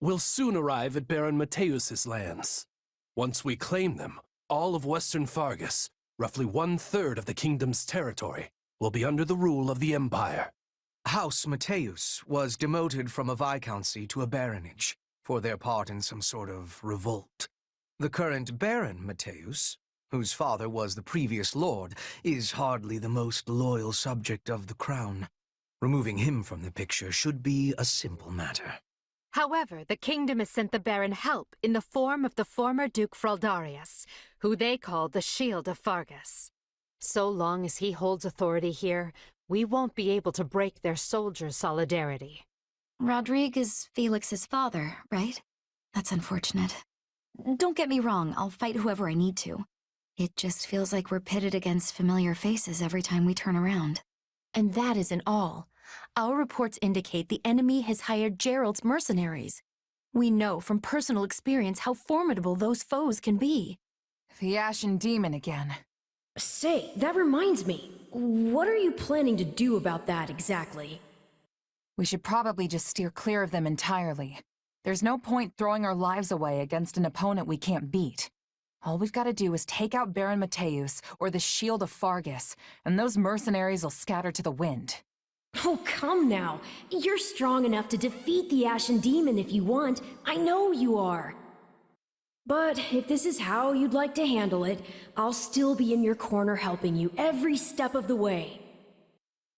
We'll soon arrive at Baron Mateus's lands. Once we claim them, all of Western Fargus, roughly 1/3 of the kingdom's territory, will be under the rule of the Empire. House Mateus was demoted from a viscountcy to a baronage for their part in some sort of revolt. The current Baron Mateus, whose father was the previous lord, is hardly the most loyal subject of the crown. Removing him from the picture should be a simple matter. However, the kingdom has sent the Baron help in the form of the former Duke Fraldarius, who they call the Shield of Fargus. So long as he holds authority here, we won't be able to break their soldiers' solidarity. Rodrigue is Felix's father, right? That's unfortunate. Don't get me wrong, I'll fight whoever I need to. It just feels like we're pitted against familiar faces every time we turn around. And that isn't all. Our reports indicate the enemy has hired Gerald's mercenaries. We know from personal experience how formidable those foes can be. The Ashen Demon again. Say, that reminds me. What are you planning to do about that exactly? We should probably just steer clear of them entirely. There's no point throwing our lives away against an opponent we can't beat. All we've got to do is take out Baron Mateus or the Shield of Fargus, and those mercenaries will scatter to the wind. Oh, come now. You're strong enough to defeat the Ashen Demon if you want. I know you are. But if this is how you'd like to handle it, I'll still be in your corner helping you every step of the way.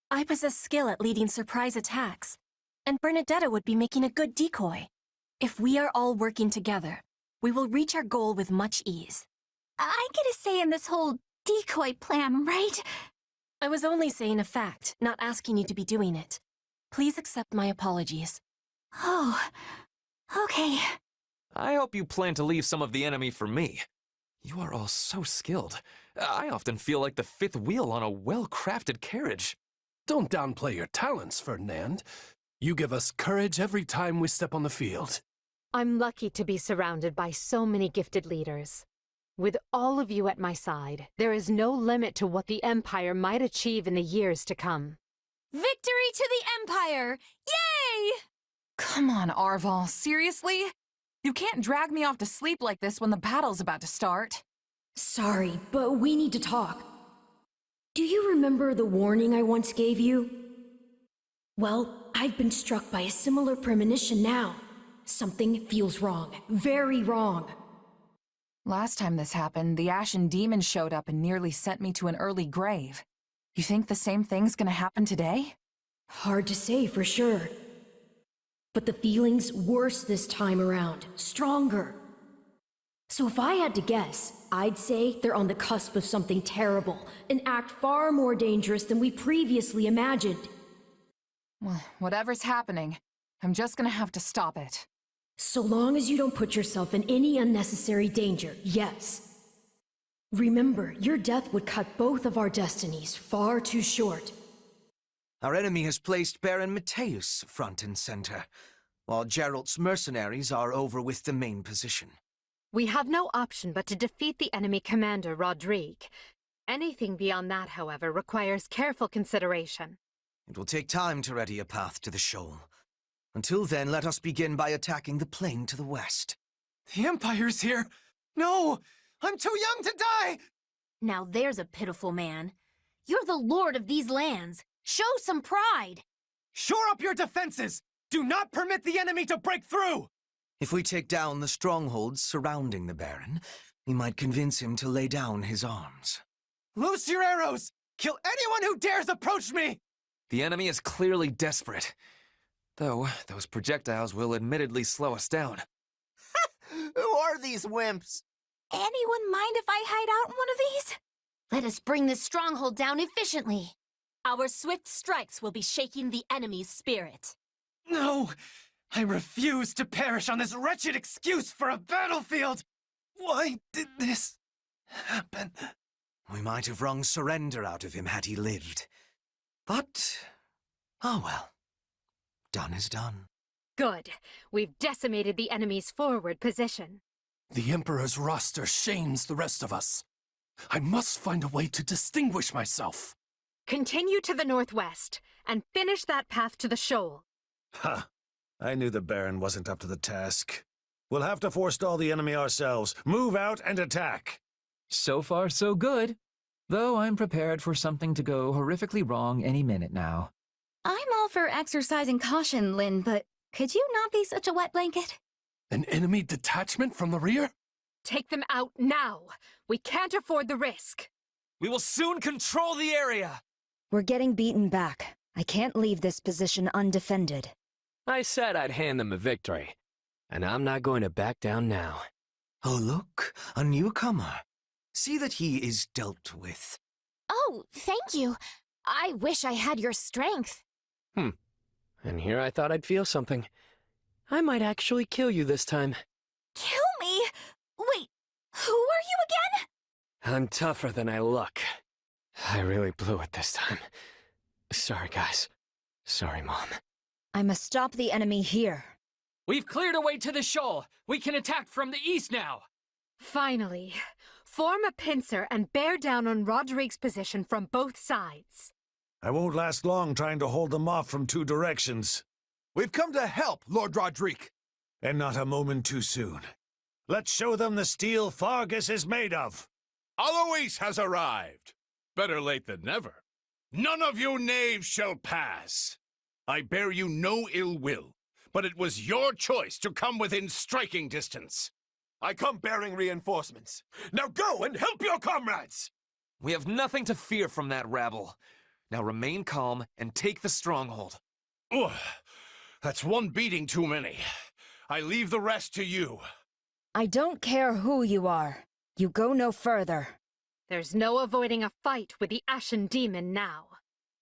I possess skill at leading surprise attacks, and Bernadetta would be making a good decoy. If we are all working together, we will reach our goal with much ease. I get a say in this whole decoy plan, right? I was only saying a fact, not asking you to be doing it. Please accept my apologies. Oh, okay. I hope you plan to leave some of the enemy for me. You are all so skilled. I often feel like the fifth wheel on a well-crafted carriage. Don't downplay your talents, Ferdinand. You give us courage every time we step on the field. I'm lucky to be surrounded by so many gifted leaders. With all of you at my side, there is no limit to what the Empire might achieve in the years to come. Victory to the Empire! Yay! Come on, Arval, seriously? You can't drag me off to sleep like this when the battle's about to start. Sorry, but we need to talk. Do you remember the warning I once gave you? Well, I've been struck by a similar premonition now. Something feels wrong, very wrong. Last time this happened, the Ashen Demon showed up and nearly sent me to an early grave. You think the same thing's gonna happen today? Hard to say for sure. But the feeling's worse this time around, stronger. So if I had to guess, I'd say they're on the cusp of something terrible, an act far more dangerous than we previously imagined. Well, whatever's happening, I'm just gonna have to stop it. So long as you don't put yourself in any unnecessary danger, yes. Remember, your death would cut both of our destinies far too short. Our enemy has placed Baron Mateus front and center, while Gerald's mercenaries are over with the main position. We have no option but to defeat the enemy commander, Rodrigue. Anything beyond that, however, requires careful consideration. It will take time to ready a path to the shoal. Until then, let us begin by attacking the plain to the west. The Empire's here! No! I'm too young to die! Now there's a pitiful man. You're the lord of these lands. Show some pride! Shore up your defenses! Do not permit the enemy to break through! If we take down the strongholds surrounding the Baron, we might convince him to lay down his arms. Loose your arrows! Kill anyone who dares approach me! The enemy is clearly desperate. Though, those projectiles will admittedly slow us down. Who are these wimps? Anyone mind if I hide out in one of these? Let us bring this stronghold down efficiently. Our swift strikes will be shaking the enemy's spirit. No! I refuse to perish on this wretched excuse for a battlefield! Why did this happen? We might have wrung surrender out of him had he lived. But, oh well. Done is done. Good. We've decimated the enemy's forward position. The Emperor's roster shames the rest of us. I must find a way to distinguish myself. Continue to the northwest, and finish that path to the shoal. Ha! I knew the Baron wasn't up to the task. We'll have to forestall the enemy ourselves. Move out and attack. So far, so good. Though I'm prepared for something to go horrifically wrong any minute now. I'm all for exercising caution, Lynn, but could you not be such a wet blanket? An enemy detachment from the rear? Take them out now. We can't afford the risk. We will soon control the area! We're getting beaten back. I can't leave this position undefended. I said I'd hand them a victory, and I'm not going to back down now. Oh, look, a newcomer. See that he is dealt with. Oh, thank you. I wish I had your strength. And here I thought I'd feel something. I might actually kill you this time. Kill me? Wait, who are you again? I'm tougher than I look. I really blew it this time. Sorry, guys. Sorry, Mom. I must stop the enemy here. We've cleared a way to the shoal. We can attack from the east now. Finally, form a pincer and bear down on Rodrigue's position from both sides. I won't last long trying to hold them off from two directions. We've come to help, Lord Rodrigue. And not a moment too soon. Let's show them the steel Fargus is made of. Alois has arrived. Better late than never. None of you knaves shall pass. I bear you no ill will, but it was your choice to come within striking distance. I come bearing reinforcements. Now go and help your comrades! We have nothing to fear from that rabble. Now remain calm and take the stronghold. Ugh, that's one beating too many. I leave the rest to you. I don't care who you are. You go no further. There's no avoiding a fight with the Ashen Demon now.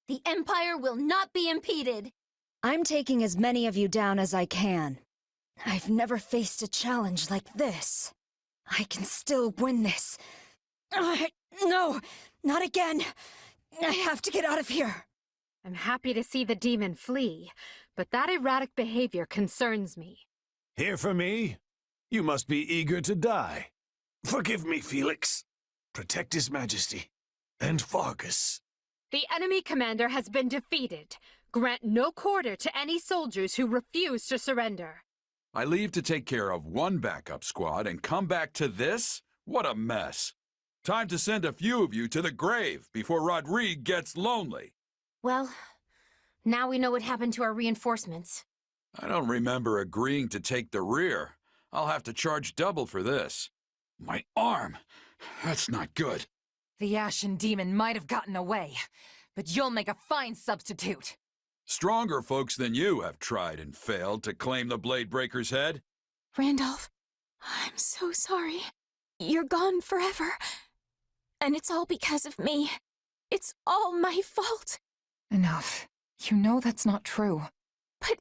The Empire will not be impeded. I'm taking as many of you down as I can. I've never faced a challenge like this. I can still win this. No, not again. I have to get out of here. I'm happy to see the demon flee, but that erratic behavior concerns me. Here for me? You must be eager to die. Forgive me, Felix. Protect His Majesty. And Fargus. The enemy commander has been defeated. Grant no quarter to any soldiers who refuse to surrender. I leave to take care of one backup squad and come back to this? What a mess. Time to send a few of you to the grave before Rodrigue gets lonely. Well, now we know what happened to our reinforcements. I don't remember agreeing to take the rear. I'll have to charge double for this. My arm! That's not good. The Ashen Demon might have gotten away, but you'll make a fine substitute. Stronger folks than you have tried and failed to claim the Blade Breaker's head. Randolph, I'm so sorry. You're gone forever. And it's all because of me. It's all my fault. Enough. You know that's not true. But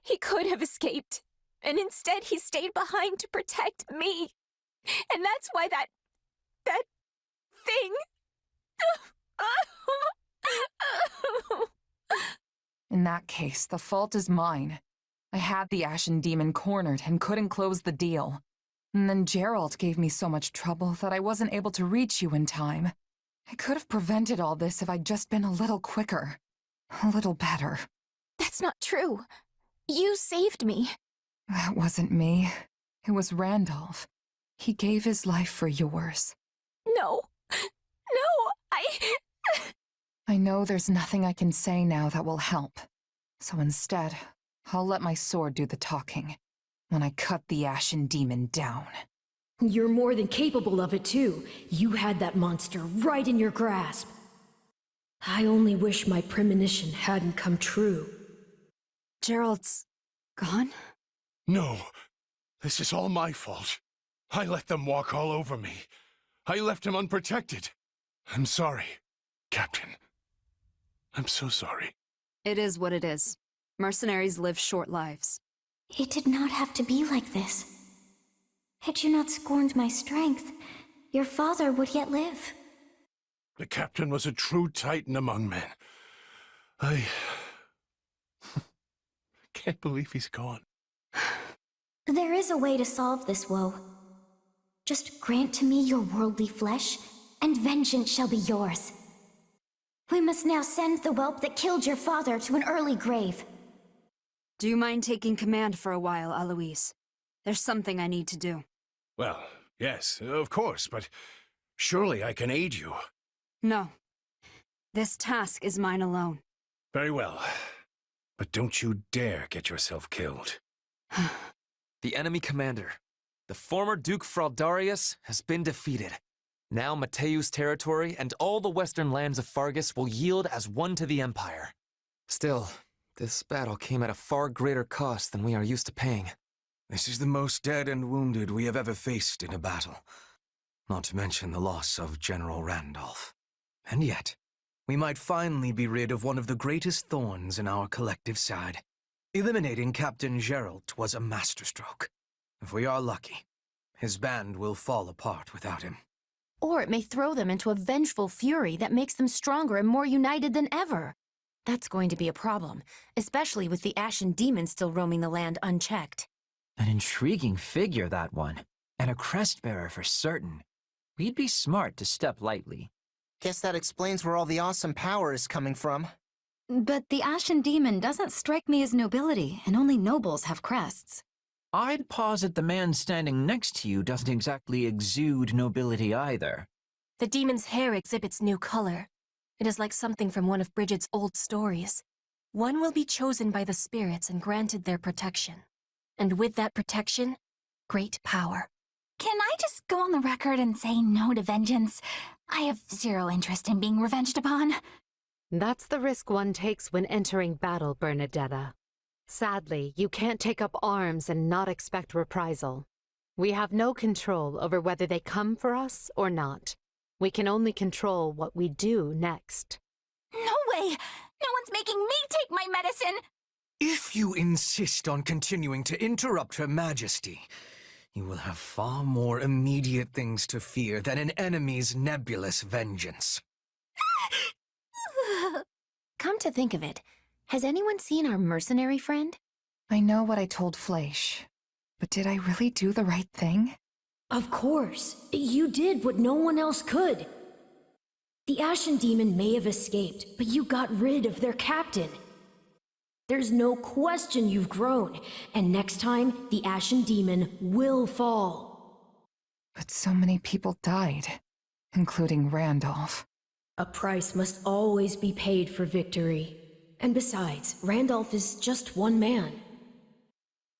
he could have escaped. And instead he stayed behind to protect me. And that's why that thing... In that case, the fault is mine. I had the Ashen Demon cornered and couldn't close the deal. And then Gerald gave me so much trouble that I wasn't able to reach you in time. I could have prevented all this if I'd just been a little quicker. A little better. That's not true. You saved me. That wasn't me. It was Randolph. He gave his life for yours. No. No, I know there's nothing I can say now that will help. So instead, I'll let my sword do the talking. When I cut the Ashen Demon down. You're more than capable of it, too. You had that monster right in your grasp. I only wish my premonition hadn't come true. Gerald's gone? No, this is all my fault. I let them walk all over me. I left him unprotected. I'm sorry, Captain. I'm so sorry. It is what it is. Mercenaries live short lives. It did not have to be like this. Had you not scorned my strength, your father would yet live. The captain was a true titan among men. I can't believe he's gone. There is a way to solve this woe. Just grant to me your worldly flesh, and vengeance shall be yours. We must now send the whelp that killed your father to an early grave. Do you mind taking command for a while, Aloise? There's something I need to do. Well, yes, of course, but surely I can aid you. No. This task is mine alone. Very well. But don't you dare get yourself killed. The enemy commander, the former Duke Fraldarius, has been defeated. Now Mateu's territory and all the western lands of Fargus will yield as one to the Empire. Still, this battle came at a far greater cost than we are used to paying. This is the most dead and wounded we have ever faced in a battle. Not to mention the loss of General Randolph. And yet, we might finally be rid of one of the greatest thorns in our collective side. Eliminating Captain Geralt was a masterstroke. If we are lucky, his band will fall apart without him. Or it may throw them into a vengeful fury that makes them stronger and more united than ever. That's going to be a problem, especially with the Ashen Demon still roaming the land unchecked. An intriguing figure, that one. And a crest-bearer for certain. We'd be smart to step lightly. Guess that explains where all the awesome power is coming from. But the Ashen Demon doesn't strike me as nobility, and only nobles have crests. I'd posit the man standing next to you doesn't exactly exude nobility either. The demon's hair exhibits new color. It is like something from one of Bridget's old stories. One will be chosen by the spirits and granted their protection. And with that protection, great power. Can I just go on the record and say no to vengeance? I have zero interest in being revenged upon. That's the risk one takes when entering battle, Bernadetta. Sadly, you can't take up arms and not expect reprisal. We have no control over whether they come for us or not. We can only control what we do next. No way! No one's making me take my medicine! If you insist on continuing to interrupt Her Majesty, you will have far more immediate things to fear than an enemy's nebulous vengeance. Come to think of it, has anyone seen our mercenary friend? I know what I told Fleisch, but did I really do the right thing? Of course. You did what no one else could. The Ashen Demon may have escaped, but you got rid of their captain. There's no question you've grown, and next time, the Ashen Demon will fall. But so many people died, including Randolph. A price must always be paid for victory. And besides, Randolph is just one man.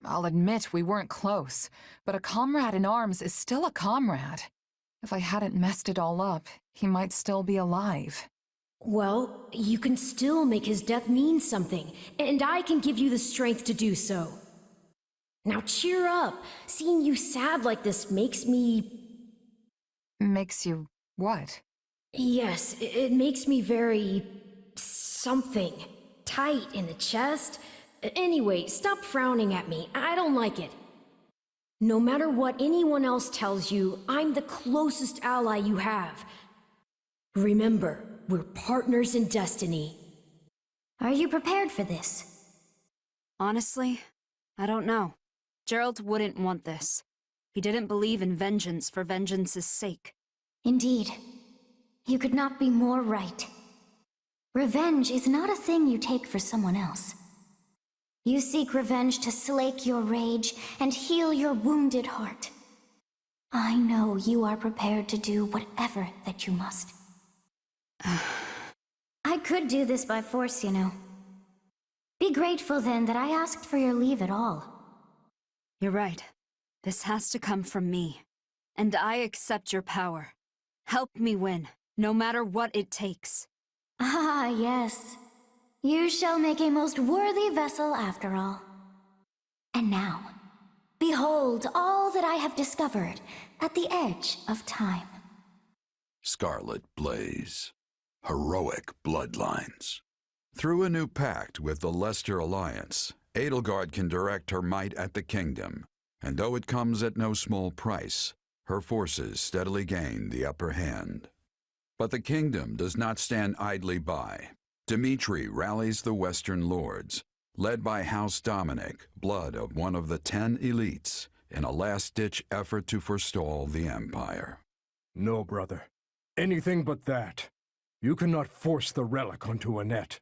I'll admit we weren't close, but a comrade in arms is still a comrade. If I hadn't messed it all up, he might still be alive. Well, you can still make his death mean something, and I can give you the strength to do so. Now cheer up. Seeing you sad like this makes me... Makes you what? Yes, it makes me very... something. Tight in the chest. Anyway, stop frowning at me. I don't like it. No matter what anyone else tells you, I'm the closest ally you have. Remember, we're partners in destiny. Are you prepared for this? Honestly, I don't know. Gerald wouldn't want this. He didn't believe in vengeance for vengeance's sake. Indeed. You could not be more right. Revenge is not a thing you take for someone else. You seek revenge to slake your rage and heal your wounded heart. I know you are prepared to do whatever that you must. I could do this by force, you know. Be grateful then that I asked for your leave at all. You're right. This has to come from me. And I accept your power. Help me win, no matter what it takes. Ah, yes. You shall make a most worthy vessel after all. And now, behold all that I have discovered at the edge of time. Scarlet Blaze. Heroic bloodlines. Through a new pact with the Leicester Alliance, Edelgard can direct her might at the kingdom, and though it comes at no small price, her forces steadily gain the upper hand. But the kingdom does not stand idly by. Dmitri rallies the Western lords, led by House Dominic, blood of one of the 10 elites, in a last-ditch effort to forestall the Empire. No, brother. Anything but that. You cannot force the relic onto Annette.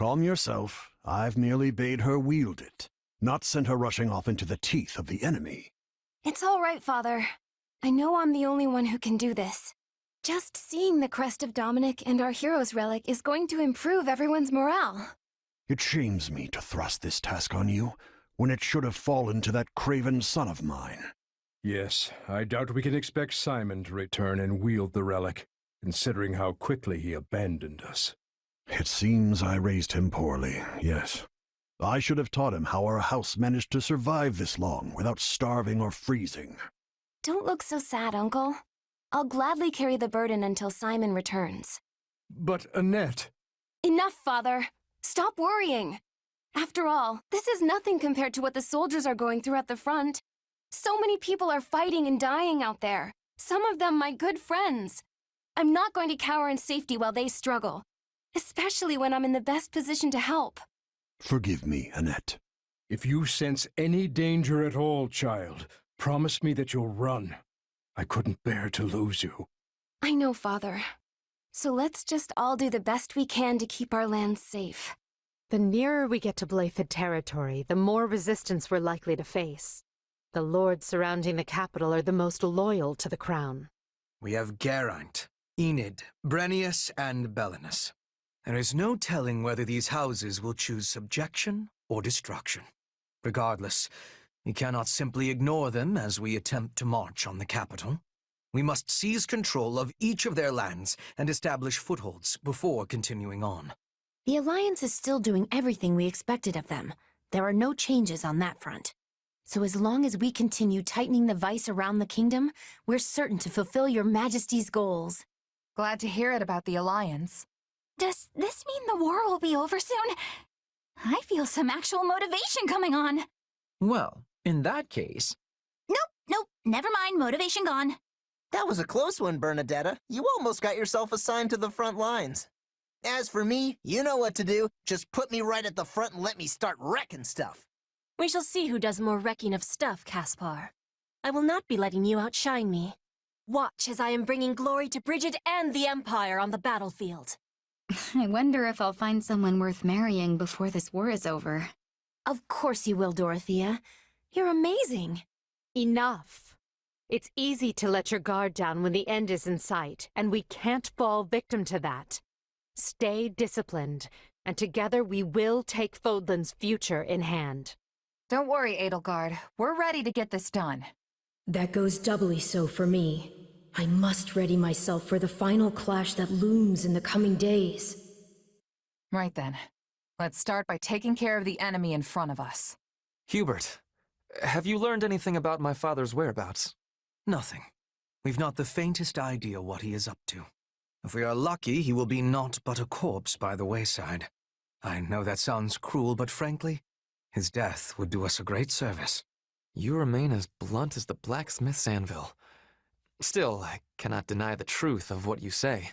Calm yourself. I've merely bade her wield it, not sent her rushing off into the teeth of the enemy. It's all right, Father. I know I'm the only one who can do this. Just seeing the crest of Dominic and our hero's relic is going to improve everyone's morale. It shames me to thrust this task on you, when it should have fallen to that craven son of mine. Yes, I doubt we can expect Simon to return and wield the relic, considering how quickly he abandoned us. It seems I raised him poorly, yes. I should have taught him how our house managed to survive this long without starving or freezing. Don't look so sad, Uncle. I'll gladly carry the burden until Simon returns. But Annette... Enough, Father. Stop worrying. After all, this is nothing compared to what the soldiers are going through at the front. So many people are fighting and dying out there. Some of them my good friends. I'm not going to cower in safety while they struggle, especially when I'm in the best position to help. Forgive me, Annette. If you sense any danger at all, child, promise me that you'll run. I couldn't bear to lose you. I know, Father. So let's just all do the best we can to keep our land safe. The nearer we get to Blayford territory, the more resistance we're likely to face. The lords surrounding the capital are the most loyal to the crown. We have Geraint, Enid, Brennius, and Belinus. There is no telling whether these houses will choose subjection or destruction. Regardless, we cannot simply ignore them as we attempt to march on the capital. We must seize control of each of their lands and establish footholds before continuing on. The Alliance is still doing everything we expected of them. There are no changes on that front. So as long as we continue tightening the vice around the kingdom, we're certain to fulfill your Majesty's goals. Glad to hear it about the Alliance. Does this mean the war will be over soon? I feel some actual motivation coming on. Well, in that case... Nope, never mind, motivation gone. That was a close one, Bernadetta. You almost got yourself assigned to the front lines. As for me, you know what to do. Just put me right at the front and let me start wrecking stuff. We shall see who does more wrecking of stuff, Caspar. I will not be letting you outshine me. Watch as I am bringing glory to Bridget and the Empire on the battlefield. I wonder if I'll find someone worth marrying before this war is over. Of course you will, Dorothea. You're amazing. Enough. It's easy to let your guard down when the end is in sight, and we can't fall victim to that. Stay disciplined, and together we will take Fodlan's future in hand. Don't worry, Edelgard. We're ready to get this done. That goes doubly so for me. I must ready myself for the final clash that looms in the coming days. Right then. Let's start by taking care of the enemy in front of us. Hubert, have you learned anything about my father's whereabouts? Nothing. We've not the faintest idea what he is up to. If we are lucky, he will be naught but a corpse by the wayside. I know that sounds cruel, but frankly, his death would do us a great service. You remain as blunt as the blacksmith's anvil. Still, I cannot deny the truth of what you say.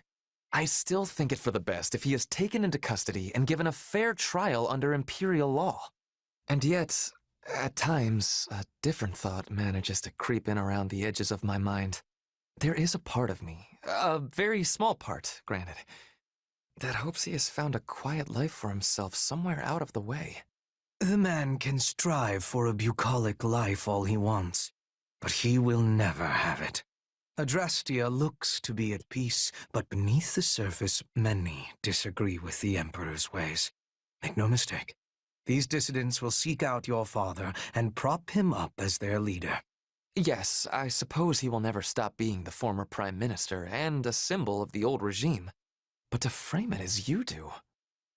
I still think it for the best if he is taken into custody and given a fair trial under Imperial law. And yet, at times, a different thought manages to creep in around the edges of my mind. There is a part of me, a very small part, granted, that hopes he has found a quiet life for himself somewhere out of the way. The man can strive for a bucolic life all he wants, but he will never have it. Adrastia looks to be at peace, but beneath the surface, many disagree with the Emperor's ways. Make no mistake, these dissidents will seek out your father and prop him up as their leader. Yes, I suppose he will never stop being the former Prime Minister and a symbol of the old regime. But to frame it as you do...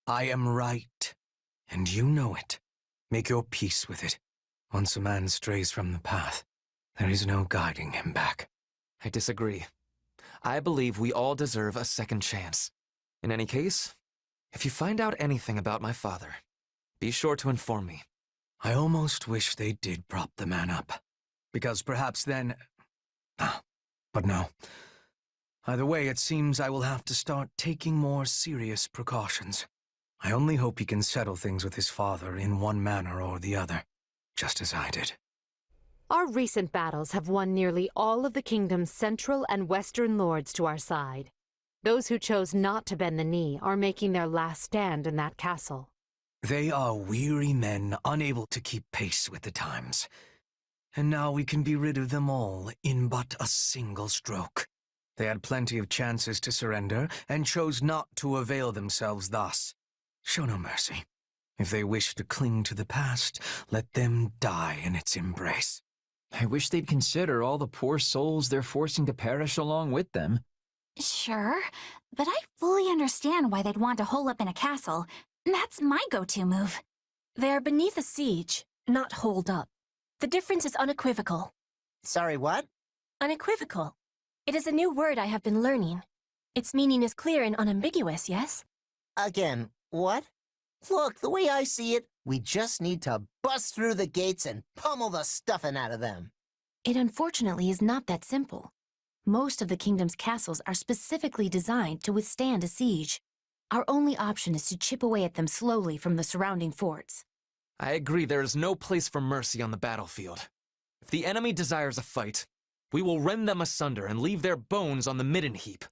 I am right, and you know it. Make your peace with it. Once a man strays from the path, there is no guiding him back. I disagree. I believe we all deserve a second chance. In any case, if you find out anything about my father, be sure to inform me. I almost wish they did prop the man up. Because perhaps then... But no. Either way, it seems I will have to start taking more serious precautions. I only hope he can settle things with his father in one manner or the other, just as I did. Our recent battles have won nearly all of the kingdom's central and western lords to our side. Those who chose not to bend the knee are making their last stand in that castle. They are weary men unable to keep pace with the times. And now we can be rid of them all in but a single stroke. They had plenty of chances to surrender and chose not to avail themselves thus. Show no mercy. If they wish to cling to the past, let them die in its embrace. I wish they'd consider all the poor souls they're forcing to perish along with them. Sure, but I fully understand why they'd want to hole up in a castle. That's my go-to move. They're beneath a siege, not holed up. The difference is unequivocal. Sorry, what? Unequivocal. It is a new word I have been learning. Its meaning is clear and unambiguous, yes? Again, what? Look, the way I see it, we just need to bust through the gates and pummel the stuffing out of them. It unfortunately is not that simple. Most of the kingdom's castles are specifically designed to withstand a siege. Our only option is to chip away at them slowly from the surrounding forts. I agree there is no place for mercy on the battlefield. If the enemy desires a fight, we will rend them asunder and leave their bones on the midden heap.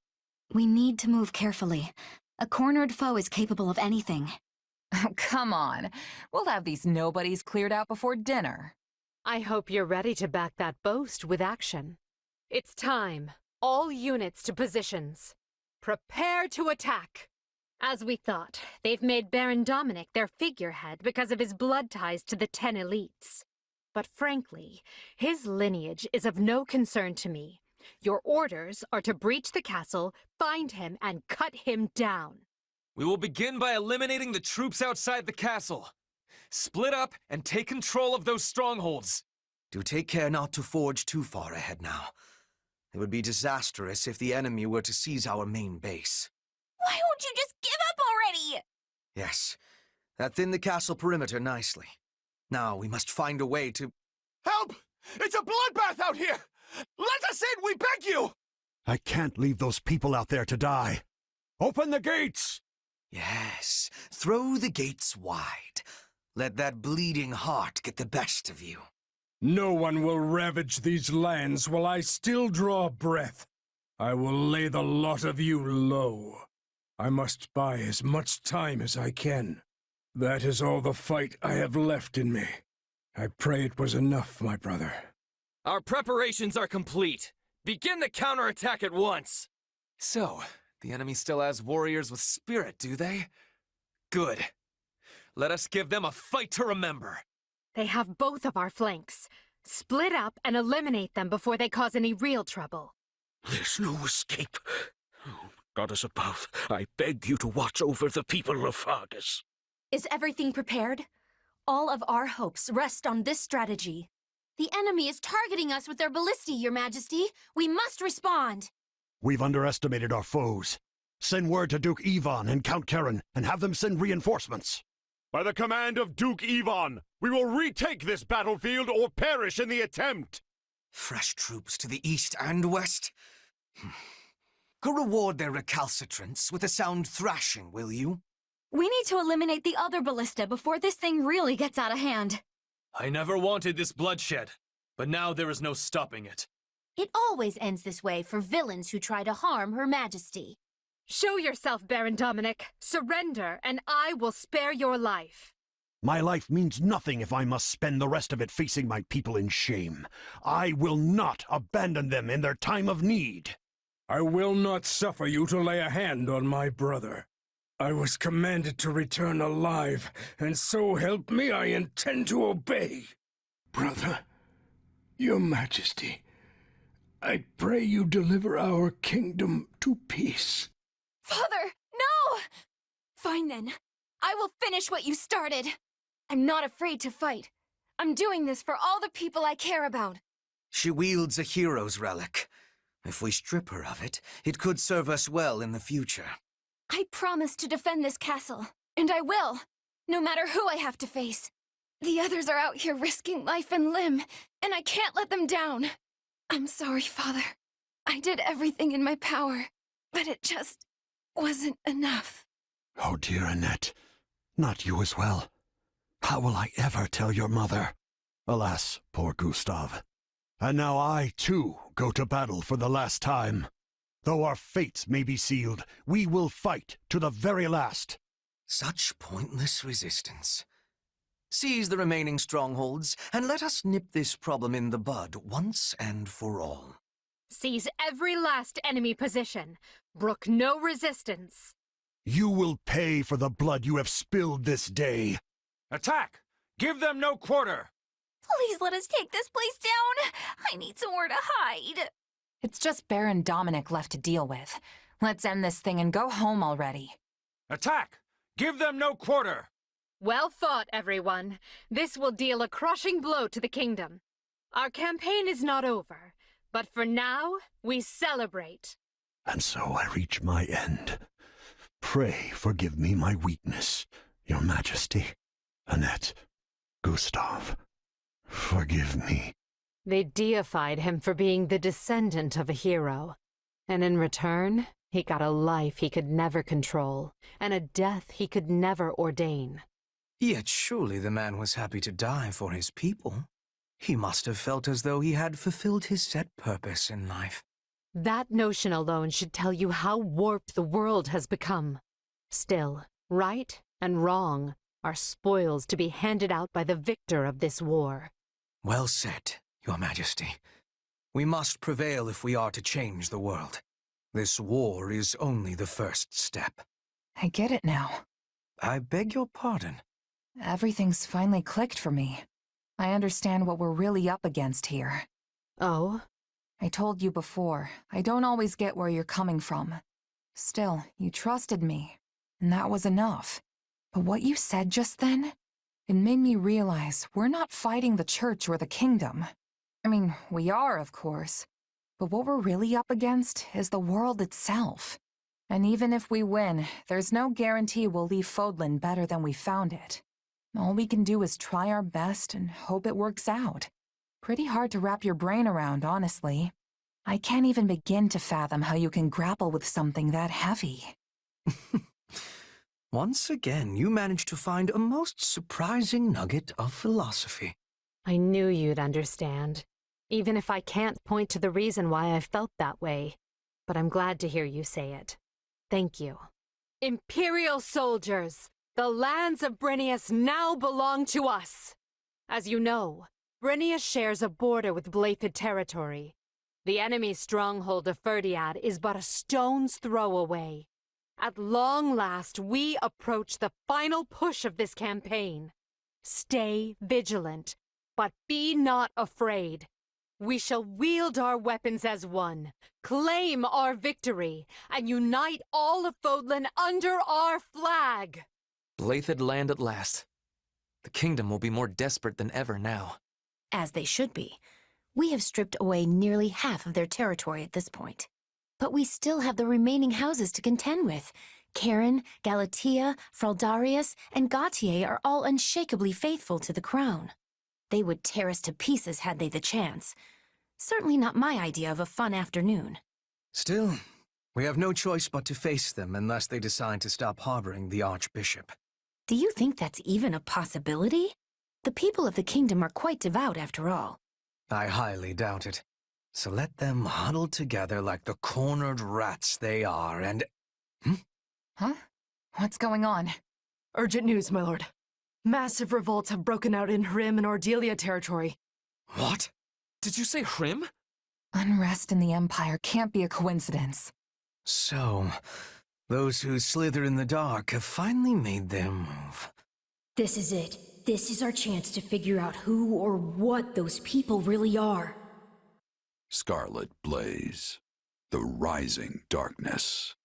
We need to move carefully. A cornered foe is capable of anything. Oh, come on. We'll have these nobodies cleared out before dinner. I hope you're ready to back that boast with action. It's time. All units to positions. Prepare to attack. As we thought, they've made Baron Dominic their figurehead because of his blood ties to the 10 elites. But frankly, his lineage is of no concern to me. Your orders are to breach the castle, find him, and cut him down. We will begin by eliminating the troops outside the castle. Split up and take control of those strongholds. Do take care not to forge too far ahead now. It would be disastrous if the enemy were to seize our main base. Why won't you just give up already? Yes, that thinned the castle perimeter nicely. Now we must find a way to... Help! It's a bloodbath out here! Let us in, we beg you! I can't leave those people out there to die. Open the gates! Yes, throw the gates wide. Let that bleeding heart get the best of you. No one will ravage these lands while I still draw breath. I will lay the lot of you low. I must buy as much time as I can. That is all the fight I have left in me. I pray it was enough, my brother. Our preparations are complete. Begin the counterattack at once. So, the enemy still has warriors with spirit, do they? Good. Let us give them a fight to remember. They have both of our flanks. Split up and eliminate them before they cause any real trouble. There's no escape. Oh, Goddess above, I beg you to watch over the people of Fargus. Is everything prepared? All of our hopes rest on this strategy. The enemy is targeting us with their ballistae, Your Majesty. We must respond. We've underestimated our foes. Send word to Duke Ivan and Count Karen and have them send reinforcements. By the command of Duke Ivan, we will retake this battlefield or perish in the attempt. Fresh troops to the east and west? Go reward their recalcitrance with a sound thrashing, will you? We need to eliminate the other ballista before this thing really gets out of hand. I never wanted this bloodshed, but now there is no stopping it. It always ends this way for villains who try to harm Her Majesty. Show yourself, Baron Dominic. Surrender, and I will spare your life. My life means nothing if I must spend the rest of it facing my people in shame. I will not abandon them in their time of need. I will not suffer you to lay a hand on my brother. I was commanded to return alive, and so help me, I intend to obey. Brother, Your Majesty, I pray you deliver our kingdom to peace. Father, no! Fine then. I will finish what you started. I'm not afraid to fight. I'm doing this for all the people I care about. She wields a hero's relic. If we strip her of it, it could serve us well in the future. I promise to defend this castle, and I will, no matter who I have to face. The others are out here risking life and limb, and I can't let them down. I'm sorry, Father. I did everything in my power, but it just wasn't enough. Oh, dear Annette, not you as well. How will I ever tell your mother? Alas, poor Gustav. And now I, too, go to battle for the last time. Though our fates may be sealed, we will fight to the very last. Such pointless resistance. Seize the remaining strongholds, and let us nip this problem in the bud once and for all. Seize every last enemy position. Brook no resistance. You will pay for the blood you have spilled this day. Attack! Give them no quarter! Please let us take this place down. I need somewhere to hide. It's just Baron Dominic left to deal with. Let's end this thing and go home already. Attack! Give them no quarter! Well fought, everyone. This will deal a crushing blow to the kingdom. Our campaign is not over, but for now, we celebrate. And so I reach my end. Pray forgive me my weakness, your majesty. Annette, Gustav, forgive me. They deified him for being the descendant of a hero. And in return, he got a life he could never control, and a death he could never ordain. Yet surely the man was happy to die for his people. He must have felt as though he had fulfilled his set purpose in life. That notion alone should tell you how warped the world has become. Still, right and wrong are spoils to be handed out by the victor of this war. Well said, your majesty. We must prevail if we are to change the world. This war is only the first step. I get it now. I beg your pardon. Everything's finally clicked for me. I understand what we're really up against here. Oh? I told you before, I don't always get where you're coming from. Still, you trusted me, and that was enough. But what you said just then, it made me realize we're not fighting the church or the kingdom. I mean, we are, of course. But what we're really up against is the world itself. And even if we win, there's no guarantee we'll leave Fodlan better than we found it. All we can do is try our best and hope it works out. Pretty hard to wrap your brain around, honestly. I can't even begin to fathom how you can grapple with something that heavy. Once again, you managed to find a most surprising nugget of philosophy. I knew you'd understand. Even if I can't point to the reason why I felt that way. But I'm glad to hear you say it. Thank you. Imperial soldiers! The lands of Brynnius now belong to us! As you know, Brynnius shares a border with Blaidd territory. The enemy's stronghold of Ferdiad is but a stone's throw away. At long last, we approach the final push of this campaign. Stay vigilant, but be not afraid. We shall wield our weapons as one, claim our victory, and unite all of Fodlan under our flag! Blaidd land at last. The kingdom will be more desperate than ever now. As they should be. We have stripped away nearly half of their territory at this point. But we still have the remaining houses to contend with. Cairn, Galatea, Fraldarius, and Gautier are all unshakably faithful to the crown. They would tear us to pieces had they the chance. Certainly not my idea of a fun afternoon. Still, we have no choice but to face them unless they decide to stop harboring the Archbishop. Do you think that's even a possibility? The people of the kingdom are quite devout after all. I highly doubt it. So let them huddle together like the cornered rats they are and... Huh? What's going on? Urgent news, my lord. Massive revolts have broken out in Hrim and Ordelia territory. What? Did you say Hrim? Unrest in the Empire can't be a coincidence. So, those who slither in the dark have finally made their move. This is it. This is our chance to figure out who or what those people really are. Scarlet blaze. The rising darkness.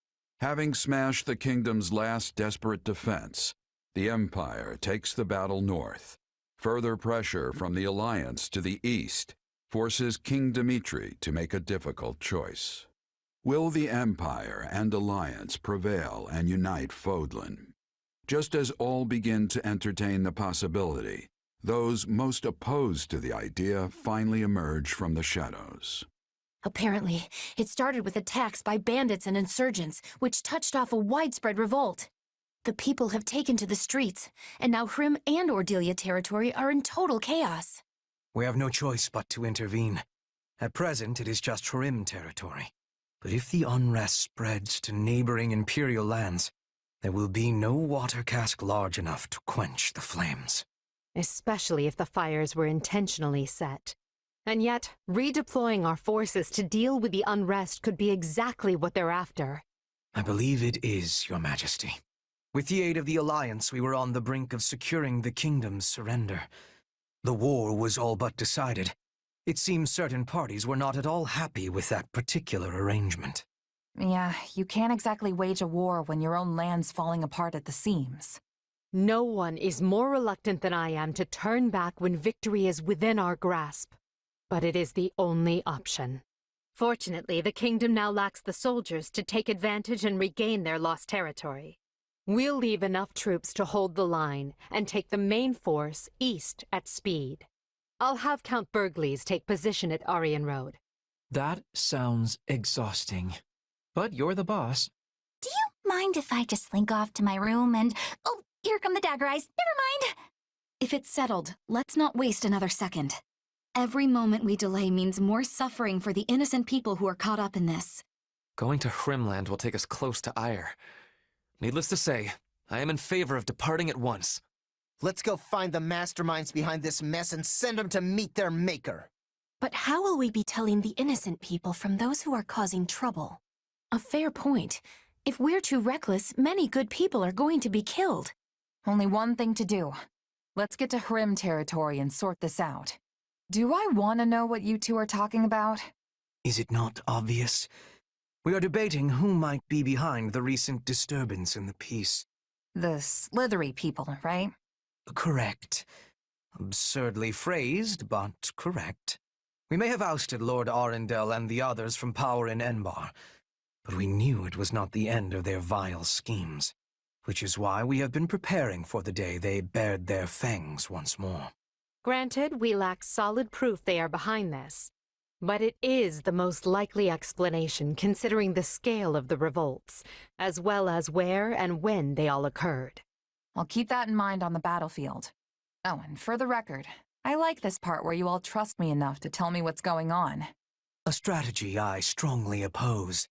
Having smashed the kingdom's last desperate defense, the Empire takes the battle north. Further pressure from the Alliance to the east forces King Dimitri to make a difficult choice. Will the Empire and Alliance prevail and unite Fodlan? Just as all begin to entertain the possibility, those most opposed to the idea finally emerge from the shadows. Apparently, it started with attacks by bandits and insurgents, which touched off a widespread revolt. The people have taken to the streets, and now Hrim and Ordelia territory are in total chaos. We have no choice but to intervene. At present, it is just Hrim territory. But if the unrest spreads to neighboring Imperial lands, there will be no water cask large enough to quench the flames. Especially if the fires were intentionally set. And yet, redeploying our forces to deal with the unrest could be exactly what they're after. I believe it is, Your Majesty. With the aid of the Alliance, we were on the brink of securing the kingdom's surrender. The war was all but decided. It seems certain parties were not at all happy with that particular arrangement. Yeah, you can't exactly wage a war when your own land's falling apart at the seams. No one is more reluctant than I am to turn back when victory is within our grasp. But it is the only option. Fortunately, the kingdom now lacks the soldiers to take advantage and regain their lost territory. We'll leave enough troops to hold the line and take the main force east at speed. I'll have Count Burgleys take position at Aryan Road. That sounds exhausting. But you're the boss. Do you mind if I just slink off to my room and... Oh, here come the dagger eyes. Never mind. If it's settled, let's not waste another second. Every moment we delay means more suffering for the innocent people who are caught up in this. Going to Hrimland will take us close to Ire. Needless to say, I am in favor of departing at once. Let's go find the masterminds behind this mess and send them to meet their maker. But how will we be telling the innocent people from those who are causing trouble? A fair point. If we're too reckless, many good people are going to be killed. Only one thing to do. Let's get to Hrim territory and sort this out. Do I want to know what you two are talking about? Is it not obvious? We are debating who might be behind the recent disturbance in the peace. The slithery people, right? Correct. Absurdly phrased, but correct. We may have ousted Lord Arundel and the others from power in Enbar, but we knew it was not the end of their vile schemes, which is why we have been preparing for the day they bared their fangs once more. Granted, we lack solid proof they are behind this, but it is the most likely explanation considering the scale of the revolts, as well as where and when they all occurred. I'll keep that in mind on the battlefield. Oh, and for the record, I like this part where you all trust me enough to tell me what's going on. A strategy I strongly oppose,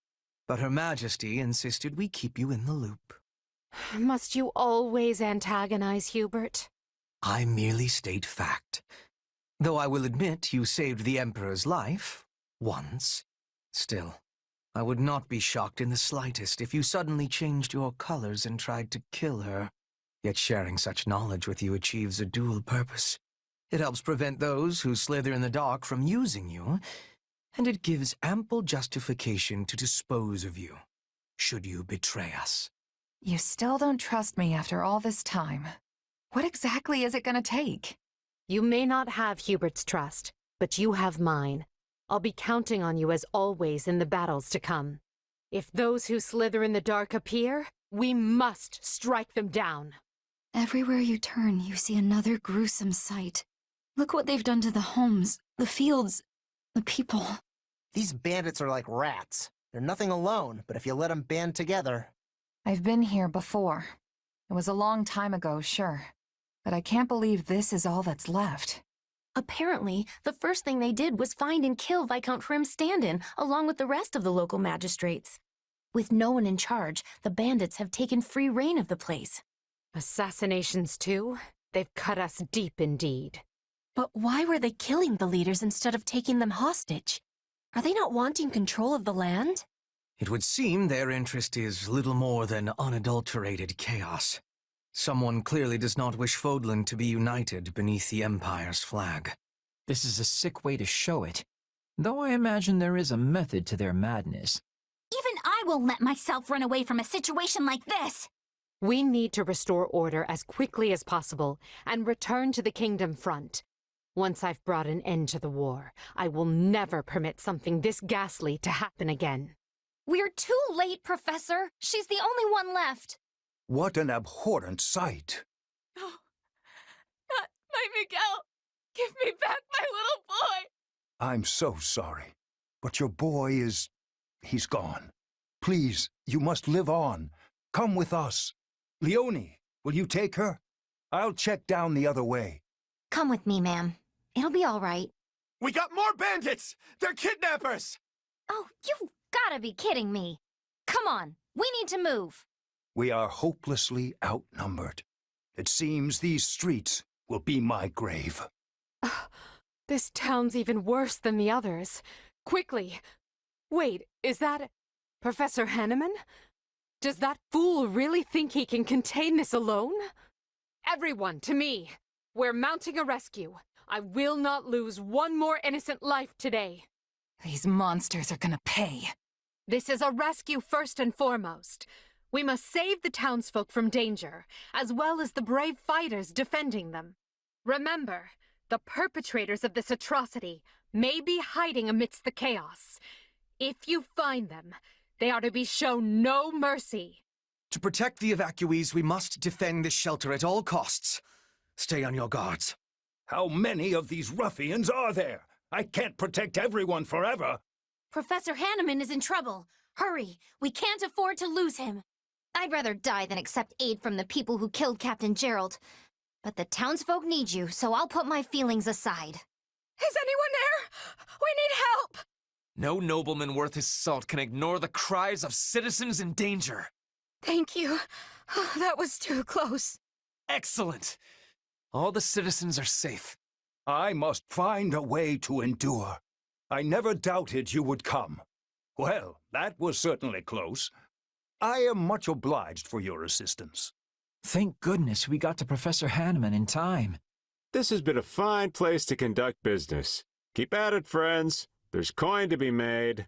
but Her Majesty insisted we keep you in the loop. Must you always antagonize Hubert? I merely state fact. Though I will admit you saved the Emperor's life, once. Still, I would not be shocked in the slightest if you suddenly changed your colors and tried to kill her. Yet sharing such knowledge with you achieves a dual purpose. It helps prevent those who slither in the dark from using you, and it gives ample justification to dispose of you, should you betray us. You still don't trust me after all this time. What exactly is it gonna take? You may not have Hubert's trust, but you have mine. I'll be counting on you as always in the battles to come. If those who slither in the dark appear, we must strike them down. Everywhere you turn, you see another gruesome sight. Look what they've done to the homes, the fields, the people. These bandits are like rats. They're nothing alone, but if you let them band together... I've been here before. It was a long time ago, sure. But I can't believe this is all that's left. Apparently, the first thing they did was find and kill Viscount Hrim Stand-in, along with the rest of the local magistrates. With no one in charge, the bandits have taken free reign of the place. Assassinations too? They've cut us deep indeed. But why were they killing the leaders instead of taking them hostage? Are they not wanting control of the land? It would seem their interest is little more than unadulterated chaos. Someone clearly does not wish Fodlan to be united beneath the Empire's flag. This is a sick way to show it, though I imagine there is a method to their madness. Even I won't let myself run away from a situation like this! We need to restore order as quickly as possible and return to the Kingdom front. Once I've brought an end to the war, I will never permit something this ghastly to happen again. We're too late, Professor. She's the only one left. What an abhorrent sight! Oh, not my Miguel! Give me back my little boy! I'm so sorry, but your boy he's gone. Please, you must live on. Come with us. Leonie, will you take her? I'll check down the other way. Come with me, ma'am. It'll be all right. We got more bandits! They're kidnappers! Oh, you've gotta be kidding me. Come on, we need to move. We are hopelessly outnumbered. It seems these streets will be my grave. This town's even worse than the others. Quickly! Wait, is that Professor Hanneman? Does that fool really think he can contain this alone? Everyone, to me! We're mounting a rescue. I will not lose one more innocent life today. These monsters are gonna pay. This is a rescue first and foremost. We must save the townsfolk from danger, as well as the brave fighters defending them. Remember, the perpetrators of this atrocity may be hiding amidst the chaos. If you find them, they are to be shown no mercy. To protect the evacuees, we must defend this shelter at all costs. Stay on your guards. How many of these ruffians are there? I can't protect everyone forever. Professor Hanneman is in trouble. Hurry, we can't afford to lose him. I'd rather die than accept aid from the people who killed Captain Gerald. But the townsfolk need you, so I'll put my feelings aside. Is anyone there? We need help! No nobleman worth his salt can ignore the cries of citizens in danger. Thank you. That was too close. Excellent! All the citizens are safe. I must find a way to endure. I never doubted you would come. Well, that was certainly close. I am much obliged for your assistance. Thank goodness we got to Professor Hanneman in time. This has been a fine place to conduct business. Keep at it, friends. There's coin to be made.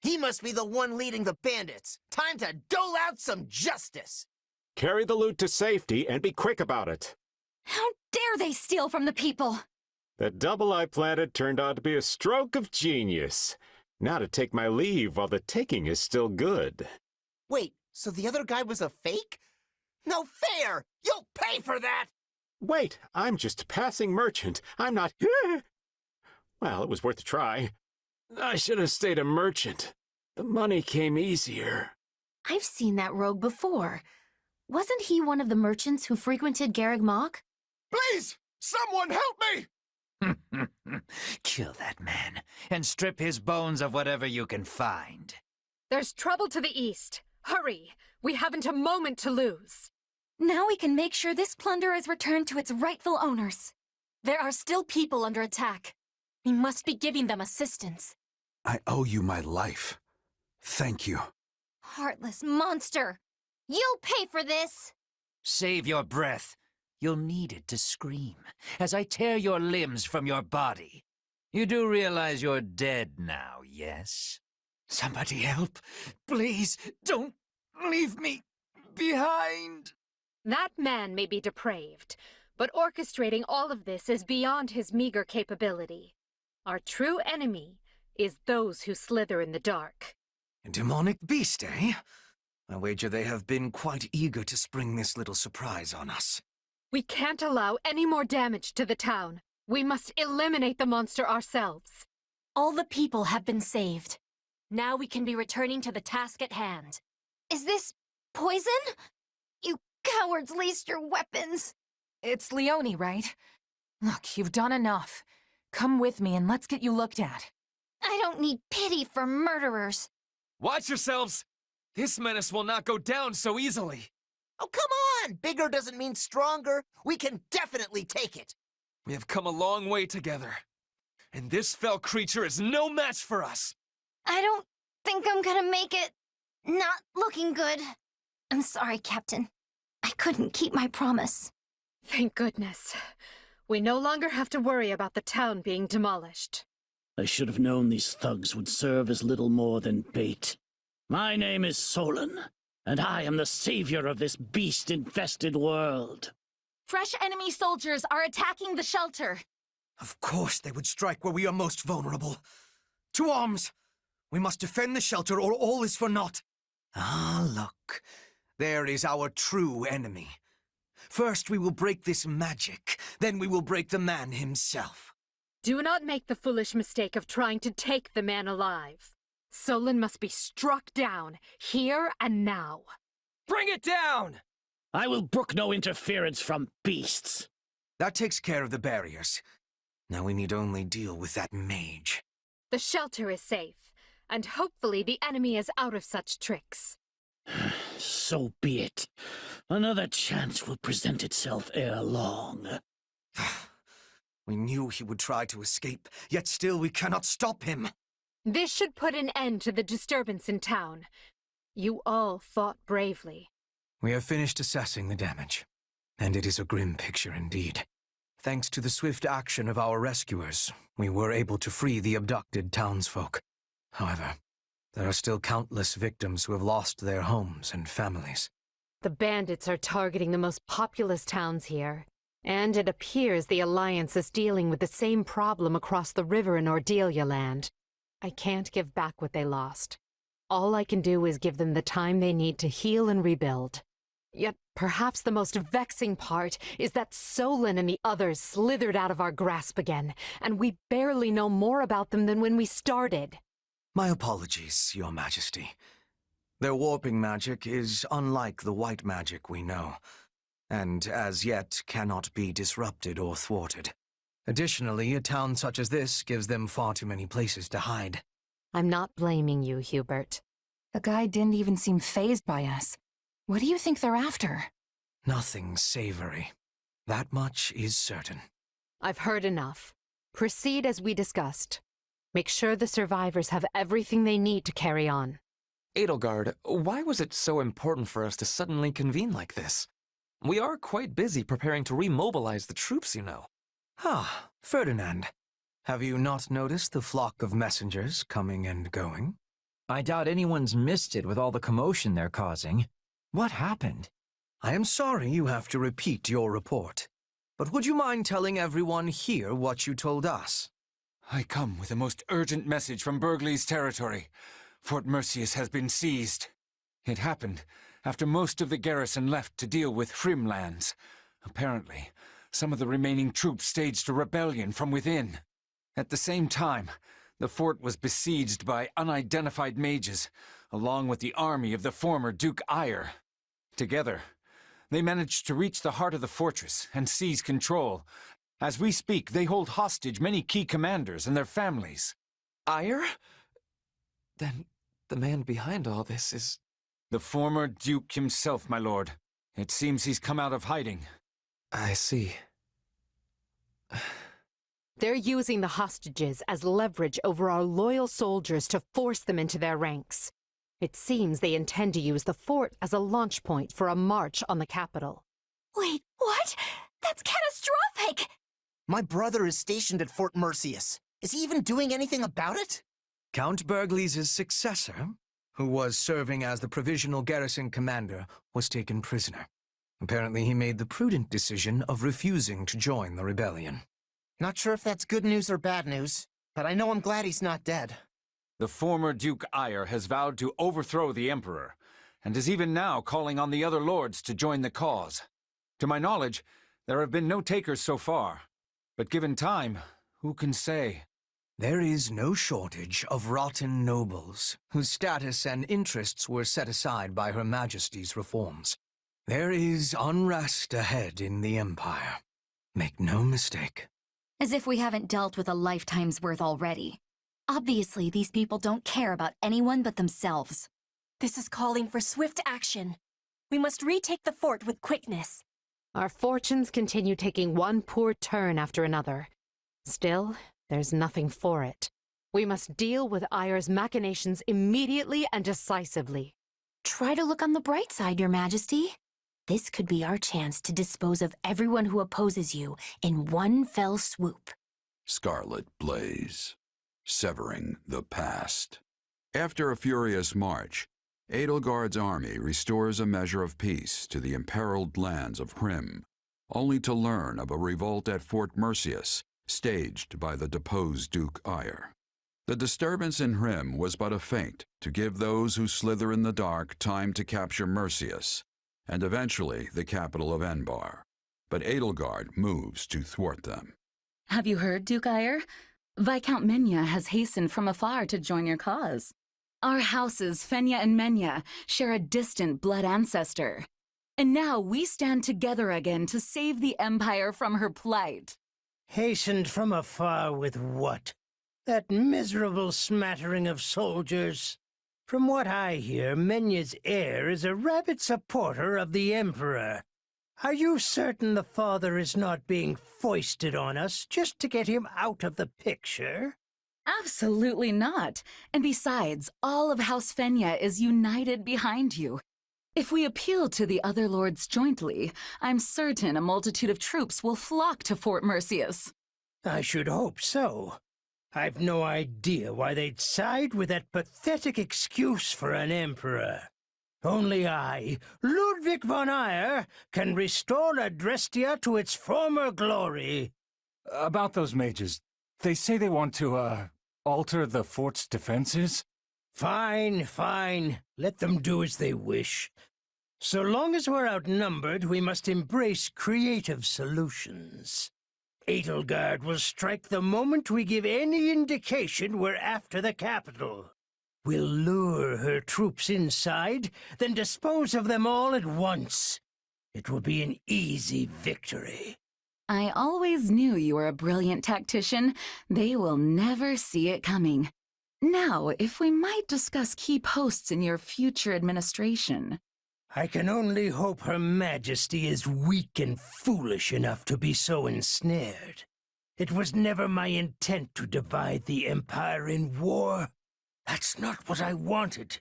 He must be the one leading the bandits. Time to dole out some justice. Carry the loot to safety and be quick about it. How dare they steal from the people? That double I planted turned out to be a stroke of genius. Now to take my leave while the taking is still good. Wait, so the other guy was a fake? No fair! You'll pay for that! Wait, I'm just a passing merchant. I'm not... Well, it was worth a try. I should have stayed a merchant. The money came easier. I've seen that rogue before. Wasn't he one of the merchants who frequented Garreg Mach? Please! Someone help me! Kill that man, and strip his bones of whatever you can find. There's trouble to the east. Hurry! We haven't a moment to lose. Now we can make sure this plunder is returned to its rightful owners. There are still people under attack. We must be giving them assistance. I owe you my life. Thank you. Heartless monster! You'll pay for this! Save your breath. You'll need it to scream, as I tear your limbs from your body. You do realize you're dead now, yes? Somebody help. Please, don't leave me behind. That man may be depraved, but orchestrating all of this is beyond his meager capability. Our true enemy is those who slither in the dark. A demonic beast, eh? I wager they have been quite eager to spring this little surprise on us. We can't allow any more damage to the town. We must eliminate the monster ourselves. All the people have been saved. Now we can be returning to the task at hand. Is this poison? You cowards leased your weapons. It's Leonie, right? Look, you've done enough. Come with me and let's get you looked at. I don't need pity for murderers. Watch yourselves! This menace will not go down so easily. Oh, come on! Bigger doesn't mean stronger. We can definitely take it. We have come a long way together. And this fell creature is no match for us. I don't think I'm gonna make it. Not looking good. I'm sorry, Captain. I couldn't keep my promise. Thank goodness. We no longer have to worry about the town being demolished. I should have known these thugs would serve as little more than bait. My name is Solon, and I am the savior of this beast-infested world. Fresh enemy soldiers are attacking the shelter. Of course they would strike where we are most vulnerable. To arms! We must defend the shelter or all is for naught. Ah, look. There is our true enemy. First we will break this magic, then we will break the man himself. Do not make the foolish mistake of trying to take the man alive. Solon must be struck down, here and now. Bring it down! I will brook no interference from beasts. That takes care of the barriers. Now we need only deal with that mage. The shelter is safe, and hopefully the enemy is out of such tricks. So be it. Another chance will present itself ere long. We knew he would try to escape, yet still we cannot stop him. This should put an end to the disturbance in town. You all fought bravely. We have finished assessing the damage, and it is a grim picture indeed. Thanks to the swift action of our rescuers, we were able to free the abducted townsfolk. However, there are still countless victims who have lost their homes and families. The bandits are targeting the most populous towns here, and it appears the Alliance is dealing with the same problem across the river in Ordelia land. I can't give back what they lost. All I can do is give them the time they need to heal and rebuild. Yet perhaps the most vexing part is that Solon and the others slithered out of our grasp again, and we barely know more about them than when we started. My apologies, Your Majesty. Their warping magic is unlike the white magic we know, and as yet cannot be disrupted or thwarted. Additionally, a town such as this gives them far too many places to hide. I'm not blaming you, Hubert. The guy didn't even seem fazed by us. What do you think they're after? Nothing savory. That much is certain. I've heard enough. Proceed as we discussed. Make sure the survivors have everything they need to carry on. Edelgard, why was it so important for us to suddenly convene like this? We are quite busy preparing to remobilize the troops, you know. Ah, Ferdinand. Have you not noticed the flock of messengers coming and going? I doubt anyone's missed it with all the commotion they're causing. What happened? I am sorry you have to repeat your report, but would you mind telling everyone here what you told us? I come with a most urgent message from Burgley's territory. Fort Mercius has been seized. It happened after most of the garrison left to deal with Hrym lands. Apparently, some of the remaining troops staged a rebellion from within. At the same time, the fort was besieged by unidentified mages, along with the army of the former Duke Eyre. Together, they managed to reach the heart of the fortress and seize control. As we speak, they hold hostage many key commanders and their families. Eyre? Then the man behind all this is... The former Duke himself, my lord. It seems he's come out of hiding. I see. They're using the hostages as leverage over our loyal soldiers to force them into their ranks. It seems they intend to use the fort as a launch point for a march on the capital. Wait, what? That's catastrophic! My brother is stationed at Fort Mercius. Is he even doing anything about it? Count Burgley's successor, who was serving as the provisional garrison commander, was taken prisoner. Apparently he made the prudent decision of refusing to join the rebellion. Not sure if that's good news or bad news, but I know I'm glad he's not dead. The former Duke Eyre has vowed to overthrow the Emperor, and is even now calling on the other lords to join the cause. To my knowledge, there have been no takers so far, but given time, who can say? There is no shortage of rotten nobles, whose status and interests were set aside by Her Majesty's reforms. There is unrest ahead in the Empire. Make no mistake. As if we haven't dealt with a lifetime's worth already. Obviously, these people don't care about anyone but themselves. This is calling for swift action. We must retake the fort with quickness. Our fortunes continue taking one poor turn after another. Still, there's nothing for it. We must deal with Eyre's machinations immediately and decisively. Try to look on the bright side, Your Majesty. This could be our chance to dispose of everyone who opposes you in one fell swoop. Scarlet Blaze, severing the past. After a furious march, Edelgard's army restores a measure of peace to the imperiled lands of Hrym, only to learn of a revolt at Fort Mercius, staged by the deposed Duke Eyre. The disturbance in Hrym was but a feint to give those who slither in the dark time to capture Mercius, and eventually the capital of Enbar. But Edelgard moves to thwart them. Have you heard, Duke Eyre? Viscount Menya has hastened from afar to join your cause. Our houses, Fenya and Menya, share a distant blood ancestor. And now we stand together again to save the Empire from her plight. Hastened from afar with what? That miserable smattering of soldiers. From what I hear, Menya's heir is a rabid supporter of the Emperor. Are you certain the father is not being foisted on us just to get him out of the picture? Absolutely not. And besides, all of House Fenya is united behind you. If we appeal to the other lords jointly, I'm certain a multitude of troops will flock to Fort Mercius. I should hope so. I've no idea why they'd side with that pathetic excuse for an emperor. Only I, Ludwig von Eyre, can restore Adrestia to its former glory. About those mages, they say they want to, alter the fort's defenses? Fine, fine. Let them do as they wish. So long as we're outnumbered, we must embrace creative solutions. Edelgard will strike the moment we give any indication we're after the capital. We'll lure her troops inside, then dispose of them all at once. It will be an easy victory. I always knew you were a brilliant tactician. They will never see it coming. Now, if we might discuss key posts in your future administration. I can only hope Her Majesty is weak and foolish enough to be so ensnared. It was never my intent to divide the Empire in war. That's not what I wanted.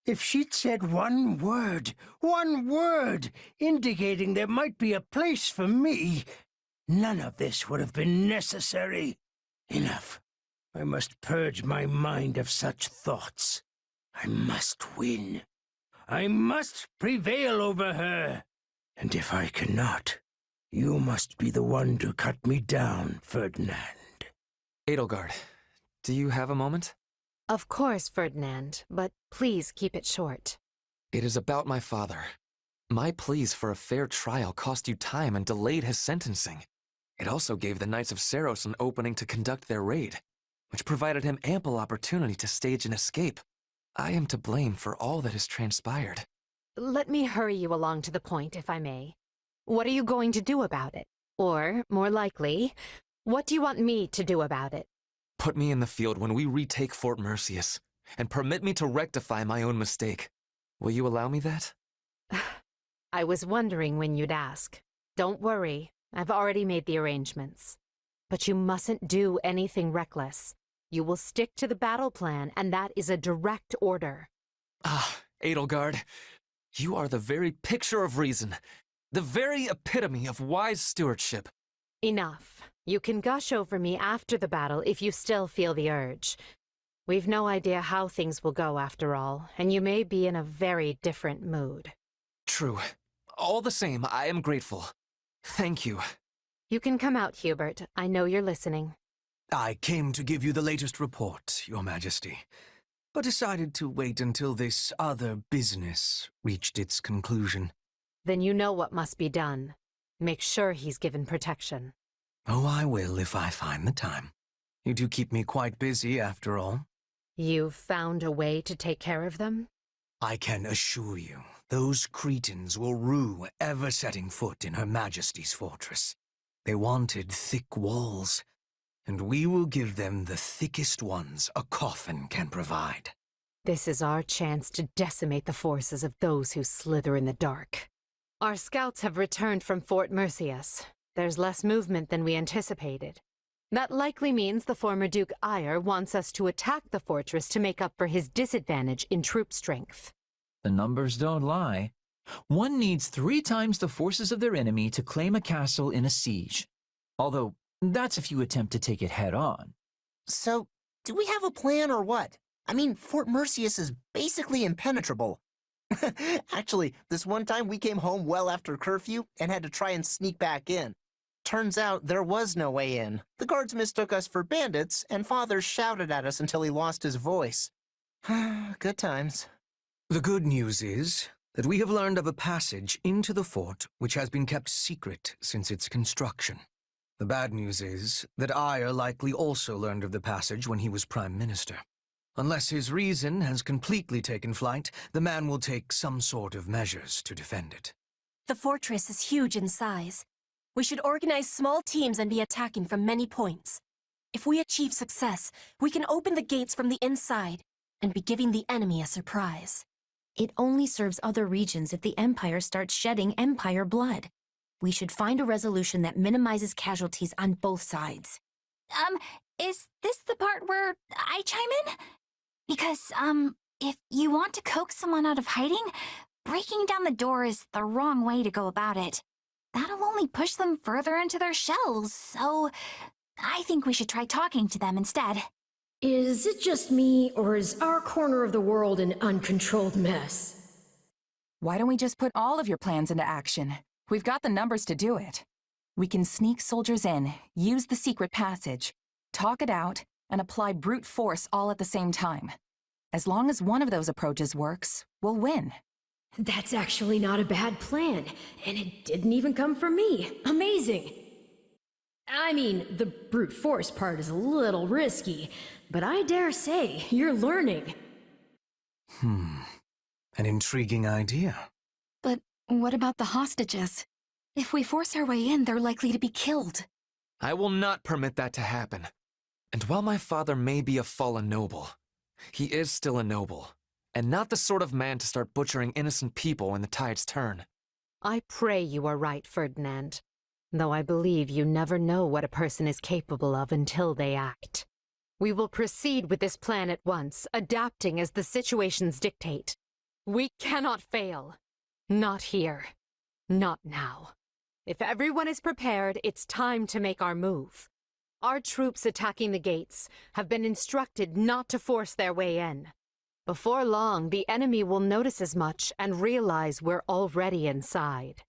If she'd said one word, indicating there might be a place for me, none of this would have been necessary. Enough. I must purge my mind of such thoughts. I must win. I must prevail over her. And if I cannot, you must be the one to cut me down, Ferdinand. Edelgard, do you have a moment? Of course, Ferdinand, but please keep it short. It is about my father. My pleas for a fair trial cost you time and delayed his sentencing. It also gave the Knights of Seiros an opening to conduct their raid, which provided him ample opportunity to stage an escape. I am to blame for all that has transpired. Let me hurry you along to the point, if I may. What are you going to do about it? Or, more likely, what do you want me to do about it? Put me in the field when we retake Fort Mercius, and permit me to rectify my own mistake. Will you allow me that? I was wondering when you'd ask. Don't worry, I've already made the arrangements. But you mustn't do anything reckless. You will stick to the battle plan, and that is a direct order. Ah, Edelgard, you are the very picture of reason, the very epitome of wise stewardship. Enough. You can gush over me after the battle if you still feel the urge. We've no idea how things will go after all, and you may be in a very different mood. True. All the same, I am grateful. Thank you. You can come out, Hubert. I know you're listening. I came to give you the latest report, Your Majesty, but decided to wait until this other business reached its conclusion. Then you know what must be done. Make sure he's given protection. Oh, I will if I find the time. You do keep me quite busy, after all. You've found a way to take care of them? I can assure you, those Cretans will rue ever setting foot in Her Majesty's fortress. They wanted thick walls, and we will give them the thickest ones a coffin can provide. This is our chance to decimate the forces of those who slither in the dark. Our scouts have returned from Fort Mercius. There's less movement than we anticipated. That likely means the former Duke Eyre wants us to attack the fortress to make up for his disadvantage in troop strength. The numbers don't lie. One needs 3 times the forces of their enemy to claim a castle in a siege. Although, that's if you attempt to take it head-on. So, do we have a plan or what? I mean, Fort Mercius is basically impenetrable. Actually, this one time we came home well after curfew and had to try and sneak back in. Turns out there was no way in. The guards mistook us for bandits, and Father shouted at us until he lost his voice. Good times. The good news is that we have learned of a passage into the fort which has been kept secret since its construction. The bad news is that Eyre likely also learned of the passage when he was Prime Minister. Unless his reason has completely taken flight, the man will take some sort of measures to defend it. The fortress is huge in size. We should organize small teams and be attacking from many points. If we achieve success, we can open the gates from the inside and be giving the enemy a surprise. It only serves other regions if the Empire starts shedding Empire blood. We should find a resolution that minimizes casualties on both sides. Is this the part where I chime in? Because, if you want to coax someone out of hiding, breaking down the door is the wrong way to go about it. That'll only push them further into their shells, so I think we should try talking to them instead. Is it just me, or is our corner of the world an uncontrolled mess? Why don't we just put all of your plans into action? We've got the numbers to do it. We can sneak soldiers in, use the secret passage, talk it out, and apply brute force all at the same time. As long as one of those approaches works, we'll win. That's actually not a bad plan, and it didn't even come from me. Amazing! I mean, the brute force part is a little risky, but I dare say you're learning. An intriguing idea. But what about the hostages? If we force our way in, they're likely to be killed. I will not permit that to happen. And while my father may be a fallen noble, he is still a noble, and not the sort of man to start butchering innocent people when the tides turn. I pray you are right, Ferdinand. Though I believe you never know what a person is capable of until they act. We will proceed with this plan at once, adapting as the situations dictate. We cannot fail. Not here. Not now. If everyone is prepared, it's time to make our move. Our troops attacking the gates have been instructed not to force their way in. Before long, the enemy will notice as much and realize we're already inside.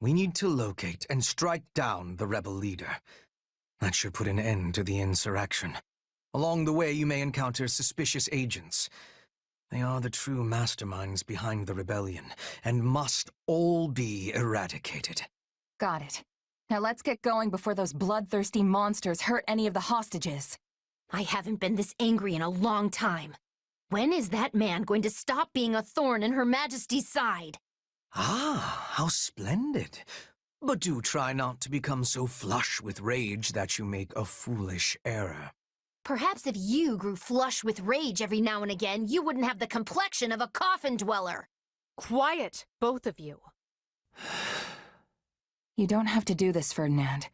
We need to locate and strike down the rebel leader. That should put an end to the insurrection. Along the way, you may encounter suspicious agents. They are the true masterminds behind the rebellion, and must all be eradicated. Got it. Now let's get going before those bloodthirsty monsters hurt any of the hostages. I haven't been this angry in a long time. When is that man going to stop being a thorn in Her Majesty's side? Ah, how splendid. But do try not to become so flush with rage that you make a foolish error. Perhaps if you grew flush with rage every now and again, you wouldn't have the complexion of a coffin dweller. Quiet, both of you. You don't have to do this, Ferdinand.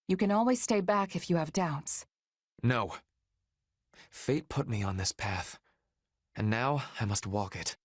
You can always stay back if you have doubts. No. Fate put me on this path, and now I must walk it.